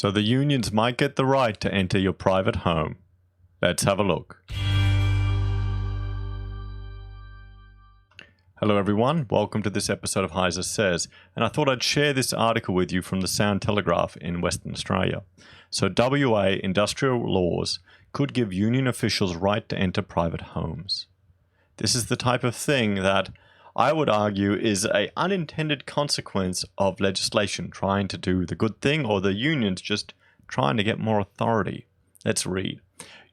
So the unions might get the right to enter your private home. Let's have a look. Hello everyone, welcome to this episode of Heise Says, and I thought I'd share this article with you from the Sound Telegraph in Western Australia. So WA industrial laws could give union officials right to enter private homes. This is the type of thing that I would argue is an unintended consequence of legislation trying to do the good thing, or the unions just trying to get more authority. Let's read.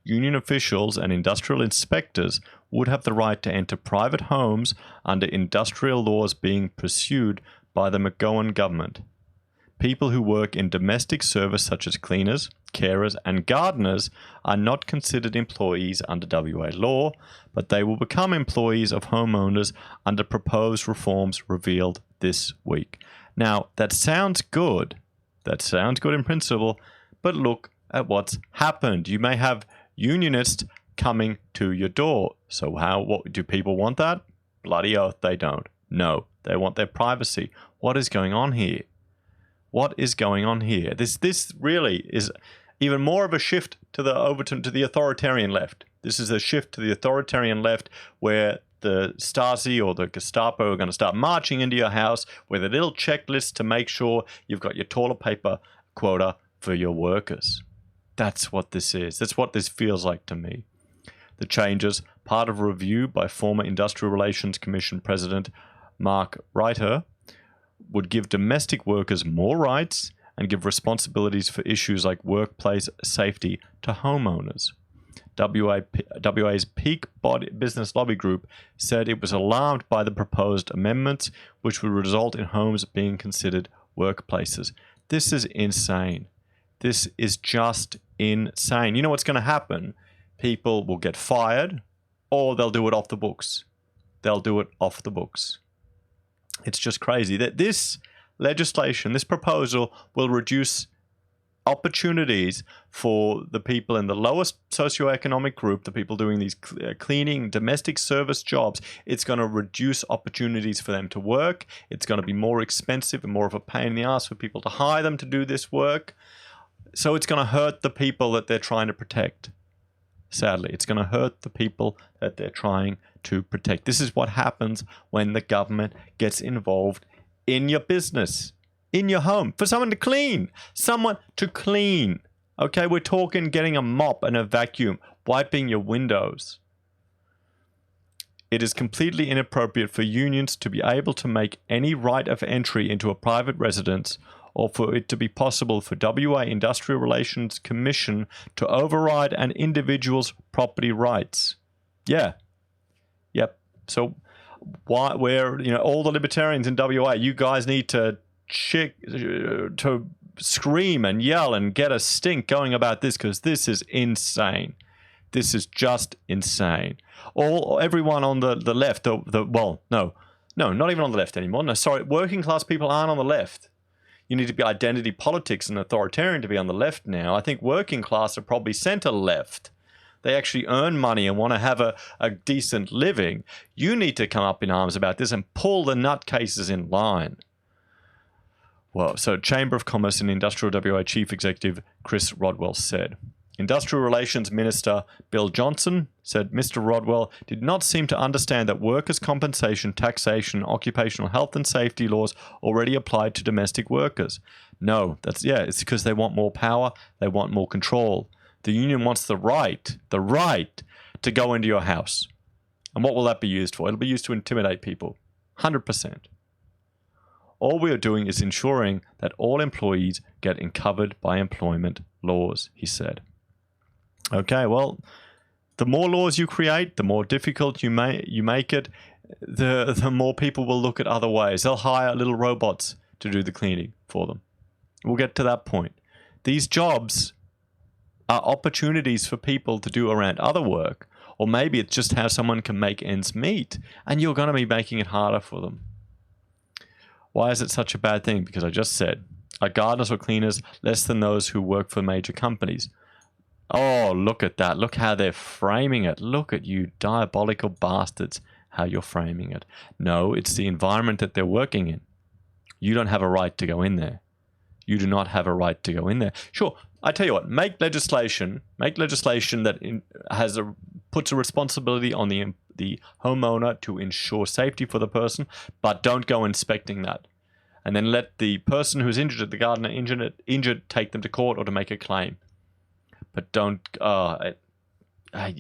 Union officials and industrial inspectors would have the right to enter private homes under industrial laws being pursued by the McGowan government. People who work in domestic service such as cleaners, carers and gardeners are not considered employees under WA law, but they will become employees of homeowners under proposed reforms revealed this week. Now, that sounds good. That sounds good in principle, but look at what's happened. You may have unionists coming to your door. So what do people want that? Bloody oath they don't. No, they want their privacy. What is going on here? What is going on here? This really is even more of a shift to the authoritarian left. This is a shift to the authoritarian left where the Stasi or the Gestapo are going to start marching into your house with a little checklist to make sure you've got your toilet paper quota for your workers. That's what this is. That's what this feels like to me. The changes, part of a review by former Industrial Relations Commission President Mark Reiter, would give domestic workers more rights and give responsibilities for issues like workplace safety to homeowners. WA's peak business lobby group said it was alarmed by the proposed amendments, which would result in homes being considered workplaces. This is insane. This is just insane. You know what's going to happen? People will get fired, or they'll do it off the books. They'll do it off the books. It's just crazy that this legislation, this proposal, will reduce opportunities for the people in the lowest socioeconomic group, the people doing these cleaning, domestic service jobs. It's going to reduce opportunities for them to work. It's going to be more expensive and more of a pain in the ass for people to hire them to do this work. So it's going to hurt the people that they're trying to protect. Sadly, it's going to hurt the people that they're trying to protect. This is what happens when the government gets involved in your business, in your home, for someone to clean. Someone to clean. Okay, we're talking getting a mop and a vacuum, wiping your windows. It is completely inappropriate for unions to be able to make any right of entry into a private residence, or for it to be possible for WA Industrial Relations Commission to override an individual's property rights. Yeah. Yep. So all the libertarians in WA, you guys need to scream and yell and get a stink going about this, because this is insane. This is just insane. Everyone on the left, no, not even on the left anymore. No, sorry, working class people aren't on the left. You need to be identity politics and authoritarian to be on the left now. I think working class are probably center left. They actually earn money and want to have a decent living. You need to come up in arms about this and pull the nutcases in line. Well, so Chamber of Commerce and Industrial WA Chief Executive Chris Rodwell said. Industrial Relations Minister Bill Johnson said Mr. Rodwell did not seem to understand that workers' compensation, taxation, occupational health and safety laws already applied to domestic workers. No, it's because they want more power, they want more control. The union wants the right to go into your house. And what will that be used for? It'll be used to intimidate people. 100%. All we are doing is ensuring that all employees get covered by employment laws, he said. Okay, well, the more laws you create, the more difficult you make it, the more people will look at other ways. They'll hire little robots to do the cleaning for them. We'll get to that point. These jobs are opportunities for people to do around other work, or maybe it's just how someone can make ends meet, and you're going to be making it harder for them. Why is it such a bad thing? Because I just said, are gardeners or cleaners less than those who work for major companies? Oh, look at that. Look how they're framing it. Look at you diabolical bastards, how you're framing it. No, it's the environment that they're working in. You don't have a right to go in there. You do not have a right to go in there. Sure, I tell you what, make legislation that puts a responsibility on the homeowner to ensure safety for the person, but don't go inspecting that. And then let the person who's injured, the gardener injured, take them to court or to make a claim. But don't,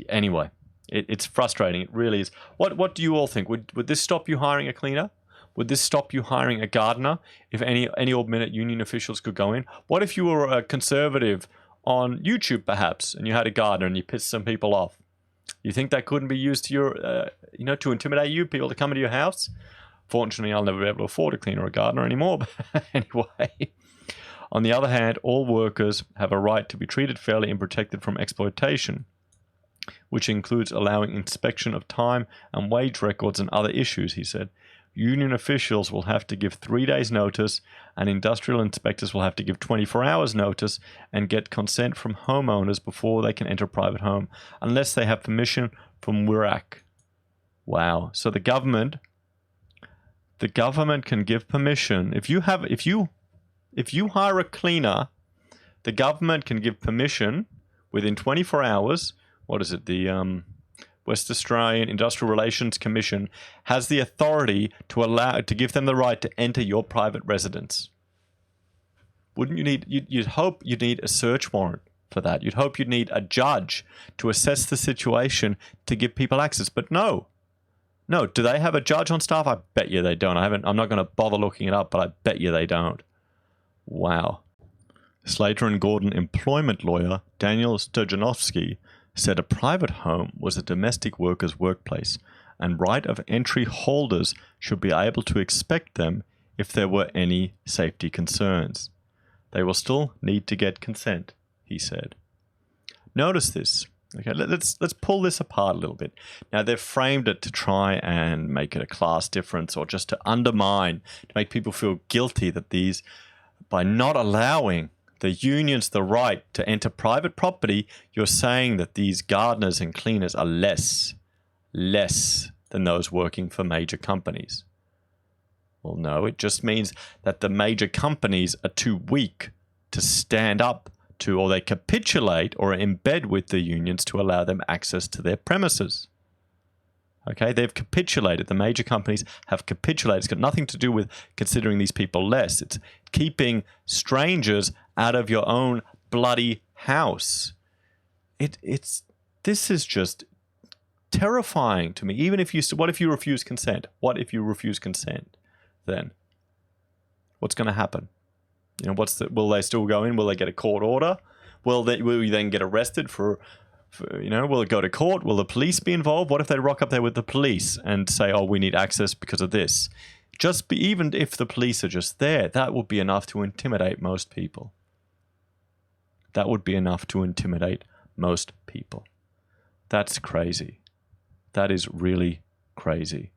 anyway, it's frustrating. It really is. What do you all think? Would this stop you hiring a cleaner? Would this stop you hiring a gardener if any old minute union officials could go in? What if you were a conservative on YouTube, perhaps, and you had a gardener and you pissed some people off? You think that couldn't be used to your, to intimidate you, people to come into your house? Fortunately, I'll never be able to afford a cleaner or a gardener anymore. But anyway, on the other hand, all workers have a right to be treated fairly and protected from exploitation, which includes allowing inspection of time and wage records and other issues, he said. Union officials will have to give 3 days notice, and industrial inspectors will have to give 24 hours notice and get consent from homeowners before they can enter a private home, unless they have permission from WIRAC. Wow. So the government can give permission. If you hire a cleaner, the government can give permission within 24 hours. What is it? The West Australian Industrial Relations Commission has the authority to give them the right to enter your private residence. Wouldn't you need? You'd hope you'd need a search warrant for that. You'd hope you'd need a judge to assess the situation to give people access. But no. Do they have a judge on staff? I bet you they don't. I'm not going to bother looking it up, but I bet you they don't. Wow. Slater and Gordon employment lawyer Daniel Sturgeonowski said a private home was a domestic worker's workplace, and right of entry holders should be able to inspect them if there were any safety concerns. They will still need to get consent, he said. Notice this. Okay, let's pull this apart a little bit. Now, they've framed it to try and make it a class difference, or just to undermine, to make people feel guilty that by not allowing the unions the right to enter private property, you're saying that these gardeners and cleaners are less than those working for major companies. Well, no, it just means that the major companies are too weak to stand up to, or they capitulate or are in bed with the unions to allow them access to their premises. Okay, they've capitulated. The major companies have capitulated. It's got nothing to do with considering these people less. It's keeping strangers out of your own bloody house. This is just terrifying to me. Even if what if you refuse consent? What if you refuse consent? Then what's going to happen? Will they still go in? Will they get a court order? Will you then get arrested for will it go to court? Will the police be involved? What if they rock up there with the police and say, oh, we need access because of this? Even if the police are just there, that would be enough to intimidate most people. That would be enough to intimidate most people. That's crazy. That is really crazy.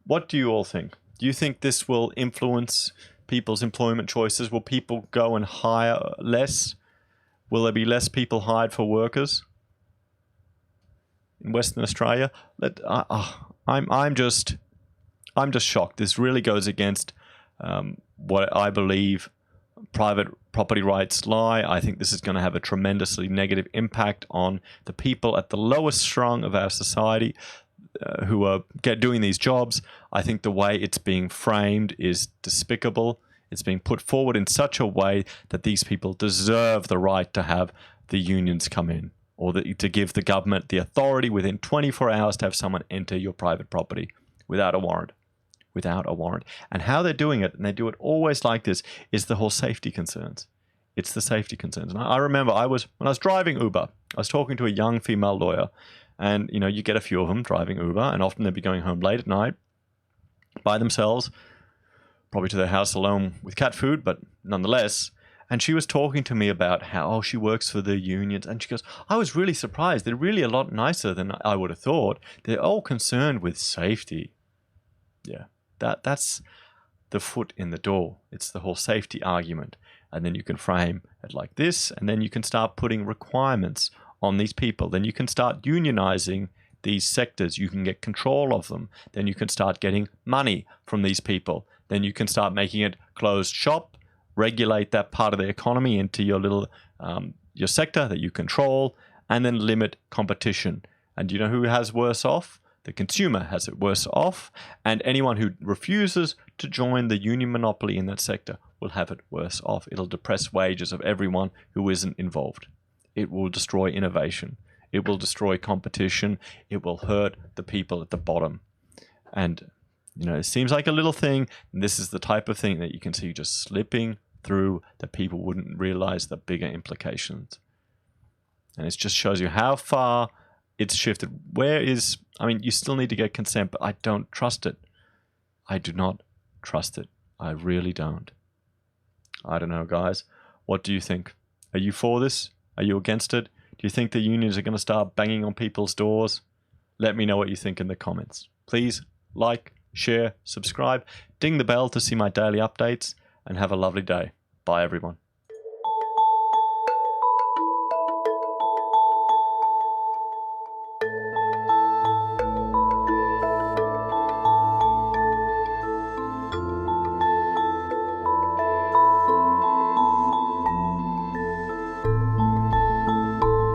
What do you all think? Do you think this will influence people's employment choices? Will people go and hire less? Will there be less people hired for workers in Western Australia? I'm just shocked. This really goes against what I believe private property rights lie. I think this is going to have a tremendously negative impact on the people at the lowest rung of our society who are doing these jobs. I think the way it's being framed is despicable. It's being put forward in such a way that these people deserve the right to have the unions come in, or to give the government the authority within 24 hours to have someone enter your private property without a warrant. And how they're doing it, and they do it always like this, is the whole safety concerns. It's the safety concerns. And I remember when I was driving Uber, I was talking to a young female lawyer, and you get a few of them driving Uber, and often they'd be going home late at night by themselves, probably to their house alone with cat food, but nonetheless. And she was talking to me about how she works for the unions, and she goes, I was really surprised. They're really a lot nicer than I would have thought. They're all concerned with safety. Yeah. That's the foot in the door. It's the whole safety argument. And then you can frame it like this, and then you can start putting requirements on these people. Then you can start unionizing these sectors. You can get control of them. Then you can start getting money from these people. Then you can start making it closed shop regulate that part of the economy into your little your sector that you control, and then limit competition. And you know who has worse off? The consumer has it worse off, and anyone who refuses to join the union monopoly in that sector will have it worse off. It'll depress wages of everyone who isn't involved. It will destroy innovation. It will destroy competition. It will hurt the people at the bottom. And you know, it seems like a little thing, and this is the type of thing that you can see just slipping through that people wouldn't realize the bigger implications. And it just shows you how far it's shifted. I mean, you still need to get consent, but I don't trust it. I do not trust it. I really don't. I don't know, guys. What do you think? Are you for this? Are you against it? Do you think the unions are going to start banging on people's doors? Let me know what you think in the comments. Please like, share, subscribe, ding the bell to see my daily updates, and have a lovely day. Bye, everyone.